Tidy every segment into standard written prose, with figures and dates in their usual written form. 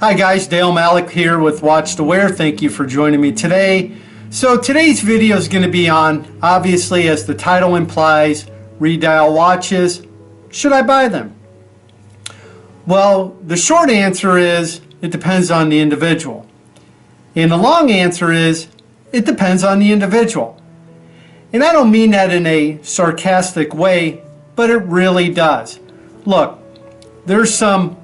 Hi guys, Dale Malik here with Watch to Wear. Thank you for joining me today. So today's video is going to be on, obviously as the title implies, Redial watches. Should I buy them? Well, the short answer is it depends on the individual. And the long answer is it depends on the individual. And I don't mean that in a sarcastic way, but it really does. Look, there's some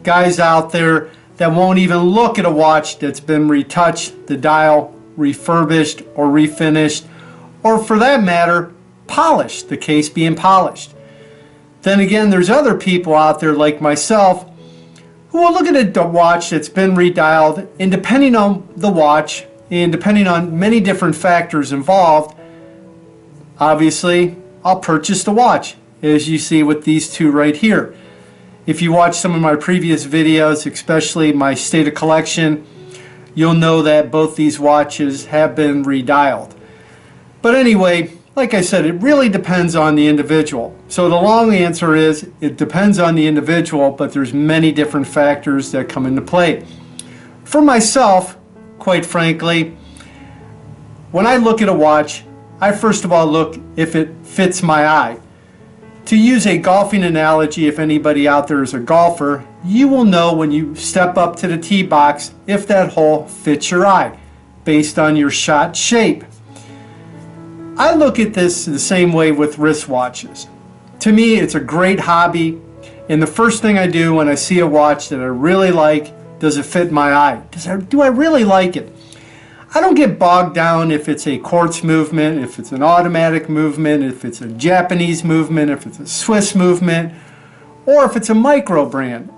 guys out there that won't even look at a watch that's been retouched, the dial refurbished or refinished, or for that matter, polished, the case being polished. Then again, there's other people out there like myself who will look at a watch that's been redialed, and depending on the watch and depending on many different factors involved, obviously I'll purchase the watch, as you see with these two right here. If you watch some of my previous videos, especially my state of collection, you'll know that both these watches have been redialed. But anyway, like I said, it really depends on the individual. So the long answer is it depends on the individual, but there's many different factors that come into play. For myself, quite frankly, when I look at a watch, I first of all look if it fits my eye. To use a golfing analogy, if anybody out there is a golfer, you will know when you step up to the tee box if that hole fits your eye based on your shot shape. I look at this the same way with wristwatches. To me, it's a great hobby, and the first thing I do when I see a watch that I really like, does it fit my eye? Do I really like it? I don't get bogged down if it's a quartz movement, if it's an automatic movement, if it's a Japanese movement, if it's a Swiss movement, or if it's a micro brand.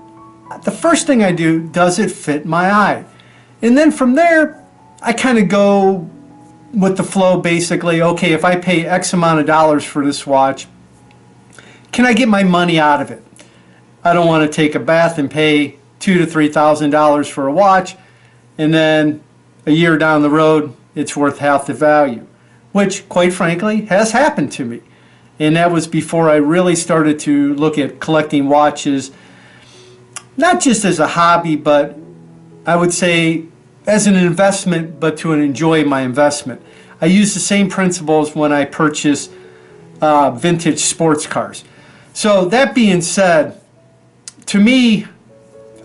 The first thing I do, does it fit my eye? And then from there, I kind of go with the flow basically. Okay, if I pay X amount of dollars for this watch, can I get my money out of it? I don't want to take a bath and pay $2,000 to $3,000 for a watch, and then a year down the road, it's worth half the value, which quite frankly has happened to me. And that was before I really started to look at collecting watches, not just as a hobby, but I would say as an investment, but to enjoy my investment. I use the same principles when I purchase vintage sports cars. So that being said, to me,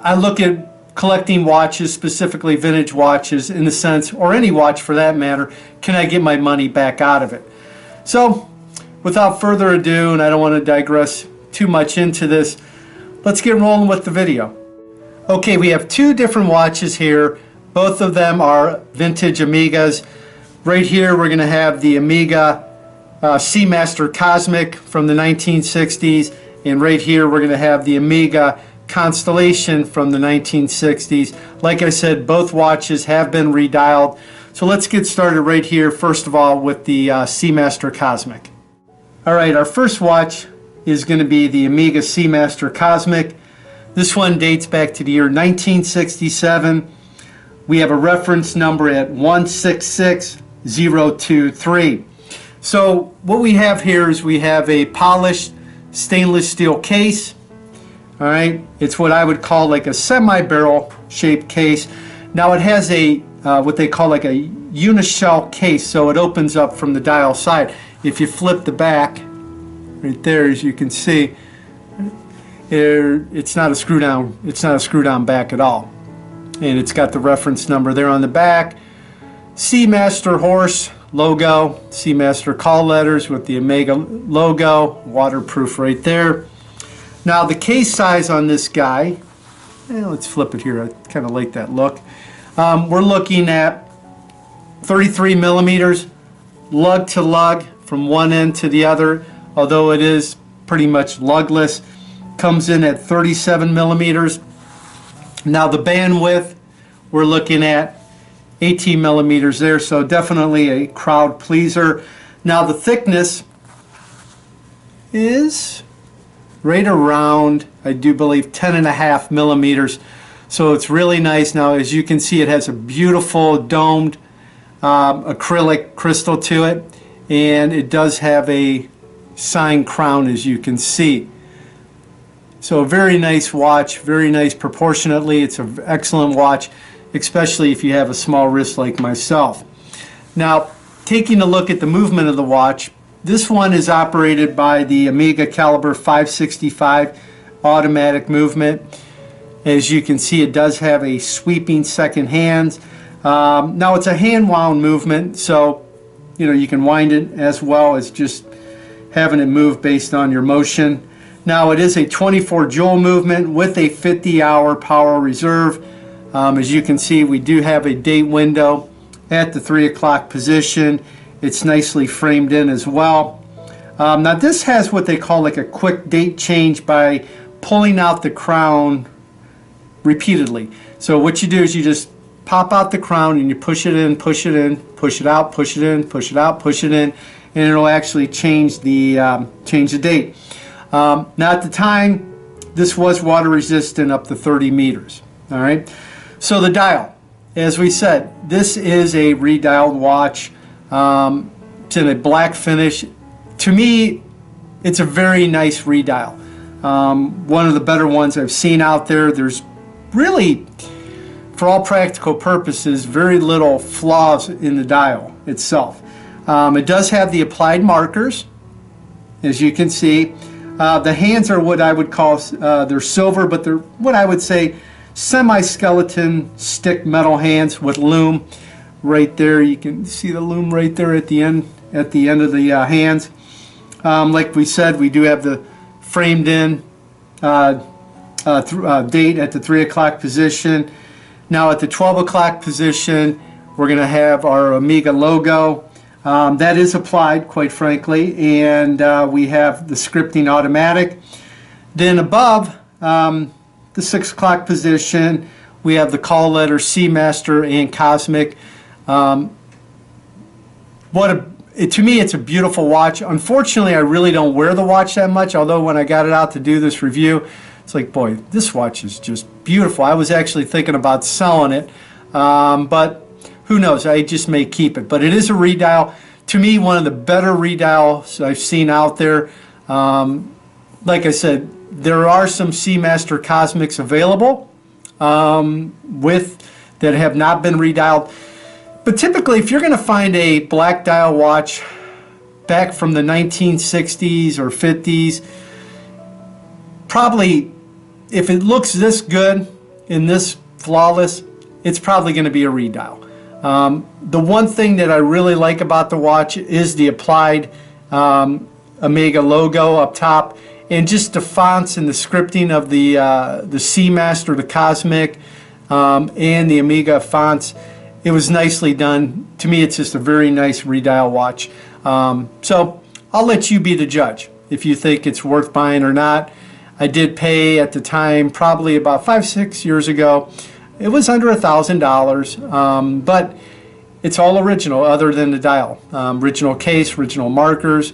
I look at collecting watches, specifically vintage watches in the sense, or any watch for that matter, can I get my money back out of it? So without further ado, and I don't want to digress too much into this, let's get rolling with the video. Okay, we have two different watches here. Both of them are vintage Amigas. Right here we're going to have the Omega Seamaster Cosmic from the 1960s, and right here we're going to have the Amiga Constellation from the 1960s. Like I said, both watches have been redialed. So let's get started right here, first of all, with the Seamaster Cosmic. Alright, our first watch is going to be the Amiga Seamaster Cosmic. This one dates back to the year 1967. We have a reference number at 166023. So what we have here is we have a polished stainless steel case. All right, it's what I would call like a semi-barrel shaped case. Now it has a what they call like a unishell case, so it opens up from the dial side. If you flip the back, right there, as you can see, it's not a screw down. It's not a screw down back at all, and it's got the reference number there on the back. Seamaster horse logo, Seamaster call letters with the Omega logo, waterproof right there. Now the case size on this guy, let's flip it here, I kind of like that look. We're looking at 33 millimeters, lug to lug from one end to the other, although it is pretty much lugless. Comes in at 37 millimeters. Now the bandwidth, we're looking at 18 millimeters there, so definitely a crowd pleaser. Now the thickness is right around, I do believe, 10.5 millimeters. So it's really nice. Now, as you can see, it has a beautiful domed acrylic crystal to it, and it does have a sign crown, as you can see. So a very nice watch, very nice proportionately. It's an excellent watch, especially if you have a small wrist like myself. Now, taking a look at the movement of the watch, this one is operated by the Amiga caliber 565 automatic movement. As you can see, it does have a sweeping second hand. Now it's a hand wound movement, so you can wind it as well as just having it move based on your motion. Now it is a 24 joule movement with a 50-hour power reserve. As you can see, we do have a date window at the 3 o'clock position. It's nicely framed in as well. Now this has what they call like a quick date change by pulling out the crown repeatedly. So what you do is you just pop out the crown and you push it in, push it in, push it out, push it in, push it out, push it in, and it'll actually change the date. Now at the time, this was water resistant up to 30 meters. All right. So the dial, as we said, this is a redialed watch. It's in a black finish. To me, it's a very nice redial. One of the better ones I've seen out there. There's really, for all practical purposes, very little flaws in the dial itself. It does have the applied markers, as you can see. The hands are what I would call, they're silver, but they're what I would say semi-skeleton stick metal hands with loom right there. You can see the loom right there at the end of the hands. Like we said, we do have the framed in date at the 3 o'clock position. Now at the 12 o'clock position, we're going to have our Amiga logo. That is applied, quite frankly, and we have the scripting automatic. Then above the 6 o'clock position, we have the call letter Seamaster and Cosmic. To me, it's a beautiful watch. Unfortunately, I really don't wear the watch that much, although when I got it out to do this review, it's like, boy, this watch is just beautiful. I was actually thinking about selling it, but who knows? I just may keep it. But it is a redial. To me, one of the better redials I've seen out there. Like I said, there are some Seamaster Cosmics available that have not been redialed. But typically, if you're going to find a black dial watch back from the 1960s or 50s, probably if it looks this good and this flawless, it's probably going to be a redial. The one thing that I really like about the watch is the applied Omega logo up top, and just the fonts and the scripting of the Seamaster, the Cosmic, and the Amiga fonts. It was nicely done. To me, it's just a very nice redial watch. So I'll let you be the judge if you think it's worth buying or not. I did pay at the time, probably about 5-6 years ago. It was under $1,000, but it's all original other than the dial. Original case, original markers,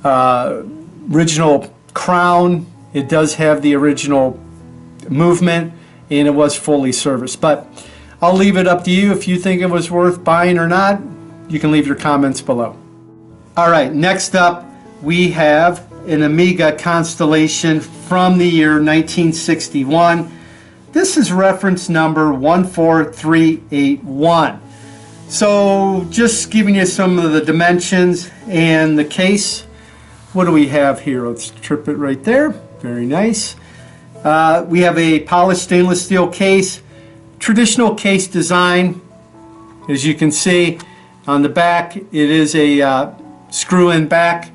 original crown. It does have the original movement, and it was fully serviced. But I'll leave it up to you if you think it was worth buying or not. You can leave your comments below. All right, next up we have an Amiga Constellation from the year 1961. This is reference number 14381. So just giving you some of the dimensions and the case. What do we have here? Let's trip it right there. Very nice. We have a polished stainless steel case. Traditional case design. As you can see on the back, it is a screw-in back.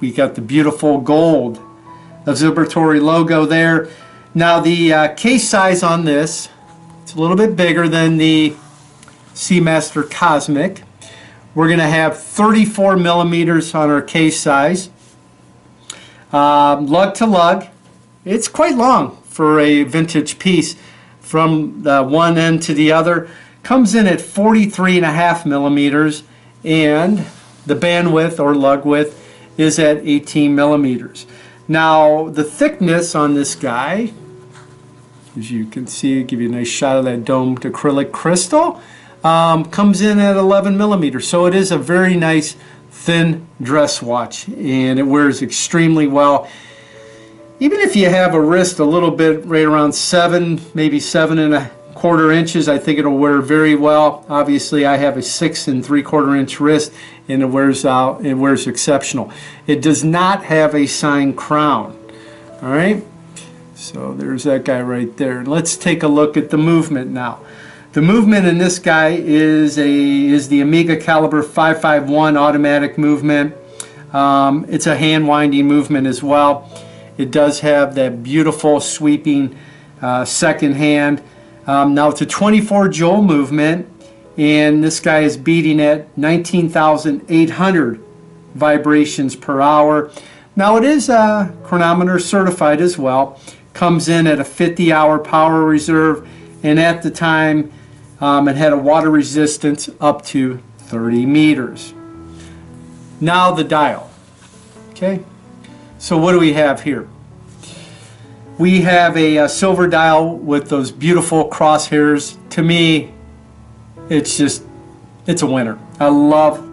We got the beautiful gold observatory logo there. Now the case size on this, it's a little bit bigger than the Seamaster Cosmic. We're going to have 34 millimeters on our case size. Lug to lug, it's quite long for a vintage piece. From the one end to the other, comes in at 43.5 millimeters, and the bandwidth or lug width is at 18 millimeters. Now the thickness on this guy, as you can see, give you a nice shot of that domed acrylic crystal, comes in at 11 millimeters. So it is a very nice thin dress watch, and it wears extremely well. even if you have a wrist a little bit right around 7, maybe 7¼ inches, I think it'll wear very well. Obviously, I have a 6 3/4 inch wrist, and it wears exceptional. It does not have a signed crown. All right, so there's that guy right there. Let's take a look at the movement now. The movement in this guy is the Amiga caliber 551 automatic movement. It's a hand winding movement as well. It does have that beautiful sweeping second hand. Now it's a 24 joule movement, and this guy is beating at 19,800 vibrations per hour. Now it is chronometer certified as well. Comes in at a 50-hour power reserve, and at the time it had a water resistance up to 30 meters. Now the dial. Okay, so what do we have here? We have a silver dial with those beautiful crosshairs. To me, it's a winner. I love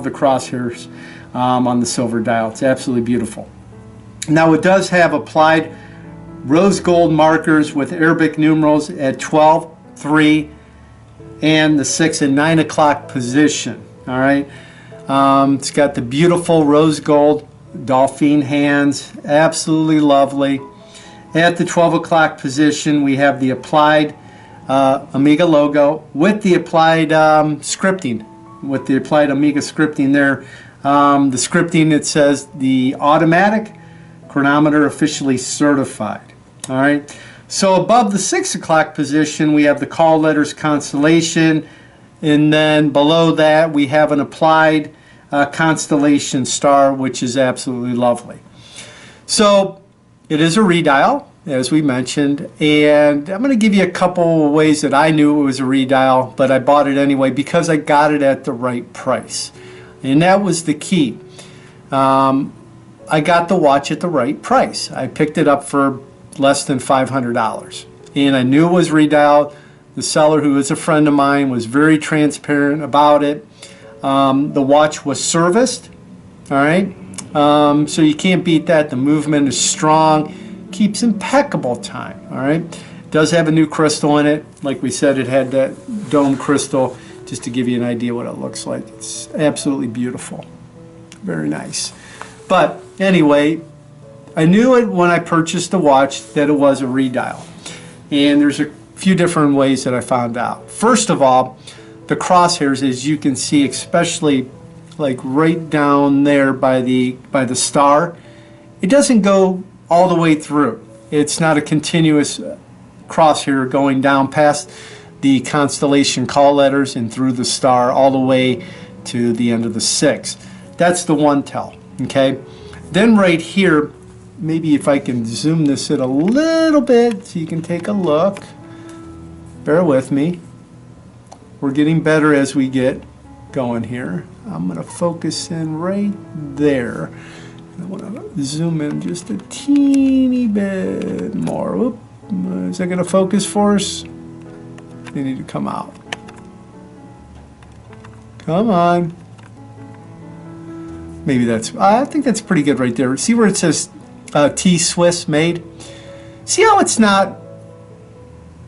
the crosshairs on the silver dial. It's absolutely beautiful. Now it does have applied rose gold markers with Arabic numerals at 12, 3, and the 6 and 9 o'clock position. All right, it's got the beautiful rose gold dolphin hands, absolutely lovely. At the 12 o'clock position, we have the applied Amiga logo with the applied scripting, with the applied Amiga scripting there. The scripting, it says the automatic chronometer officially certified. All right. So above the 6 o'clock position, we have the call letters Constellation, and then below that we have an applied Constellation star, which is absolutely lovely. So it is a redial, as we mentioned, and I'm going to give you a couple of ways that I knew it was a redial, but I bought it anyway because I got it at the right price, and that was the key. I got the watch at the right price. I picked it up for less than $500, and I knew it was redial. The seller, who is a friend of mine, was very transparent about it. The watch was serviced, all right, so you can't beat that. The movement is strong, keeps impeccable time, all right. It does have a new crystal in it. Like we said, it had that dome crystal, just to give you an idea what it looks like. It's absolutely beautiful, very nice. But anyway, I knew it when I purchased the watch that it was a redial, and there's a few different ways that I found out. First of all, the crosshairs, as you can see, especially like right down there by the star, it doesn't go all the way through. It's not a continuous crosshair going down past the Constellation call letters and through the star all the way to the end of the 6. That's the one tell. Okay, then right here, maybe if I can zoom this in a little bit so you can take a look. Bear with me. We're getting better as we get going here. I'm going to focus in right there. I want to zoom in just a teeny bit more. Whoop. Is that going to focus for us? They need to come out. Come on. Maybe that's, I think that's pretty good right there. See where it says T Swiss made? See how it's not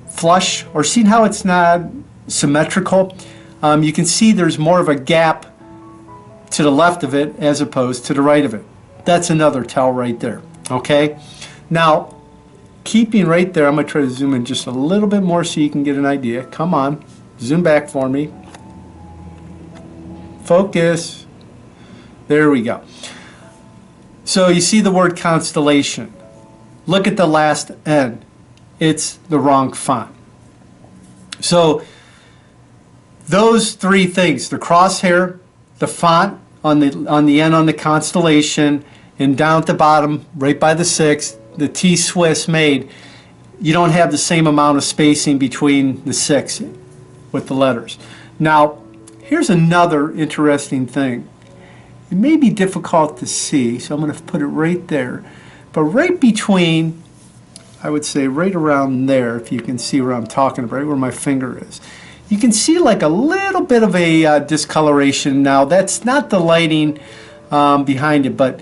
flush, or see how it's not symmetrical? You can see there's more of a gap to the left of it as opposed to the right of it. That's another tell right there. Okay, now keeping right there, I'm going to try to zoom in just a little bit more so you can get an idea. Come on, zoom back for me. Focus. There we go. So you see the word Constellation. Look at the last N. It's the wrong font. So those three things, the crosshair, the font on the end on the Constellation, and down at the bottom right by the 6, the T Swiss made, you don't have the same amount of spacing between the 6 with the letters. Now here's another interesting thing. It may be difficult to see, so I'm going to put it right there, but right between, I would say right around there, if you can see where I'm talking about, right where my finger is, you can see like a little bit of a discoloration. Now that's not the lighting behind it, but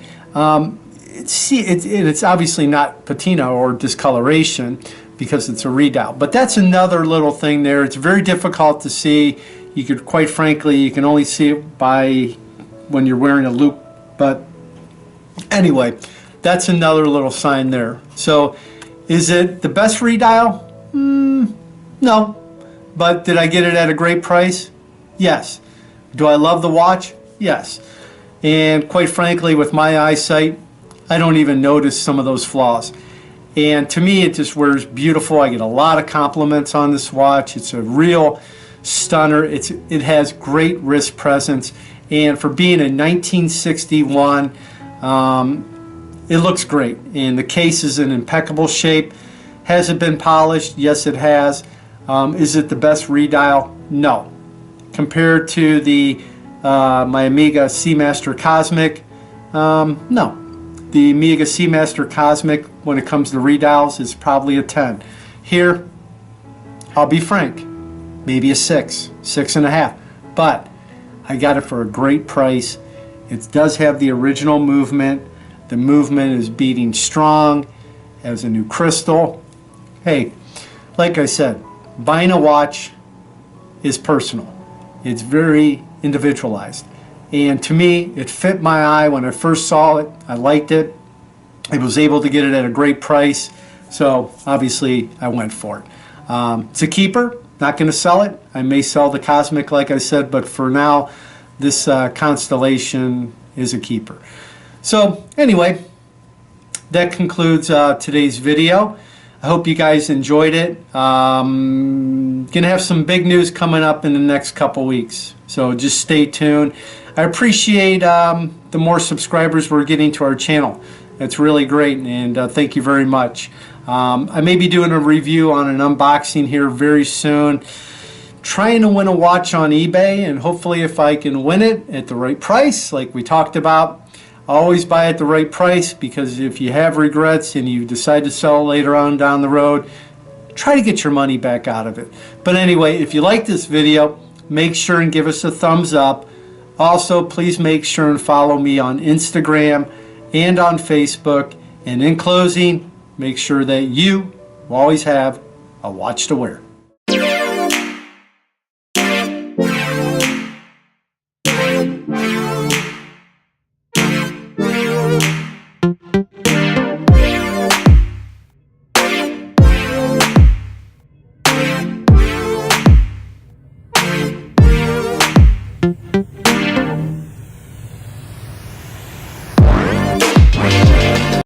it's obviously not patina or discoloration because it's a Redial, but that's another little thing there. It's very difficult to see. You could, quite frankly, you can only see it by when you're wearing a loop. But anyway, that's another little sign there. So is it the best Redial? No. But did I get it at a great price? Yes. Do I love the watch? Yes. And quite frankly, with my eyesight, I don't even notice some of those flaws. And to me, it just wears beautiful. I get a lot of compliments on this watch. It's a real stunner. It has great wrist presence. And for being a 1961, it looks great. And the case is in impeccable shape. Has it been polished? Yes, it has. Is it the best Redial? No. Compared to the my Amiga Seamaster Cosmic, no. The Amiga Seamaster Cosmic, when it comes to Redials, is probably a 10. Here, I'll be frank, maybe a 6, 6.5. But I got it for a great price. It does have the original movement. The movement is beating strong. Has a new crystal. Hey, like I said, buying a watch is personal. It's very individualized. And to me, it fit my eye when I first saw it. I liked it. I was able to get it at a great price. So obviously, I went for it. It's a keeper. Not going to sell it. I may sell the Cosmic, like I said, but for now, this Constellation is a keeper. So anyway, that concludes today's video. I hope you guys enjoyed it. Gonna have some big news coming up in the next couple weeks, so just stay tuned. I appreciate the more subscribers we're getting to our channel. That's really great, and thank you very much. I may be doing a review on an unboxing here very soon. Trying to win a watch on eBay, and hopefully if I can win it at the right price, like we talked about. Always buy at the right price, because if you have regrets and you decide to sell later on down the road, try to get your money back out of it. But anyway, if you like this video, make sure and give us a thumbs up. Also, please make sure and follow me on Instagram and on Facebook. And in closing, make sure that you always have a watch to wear.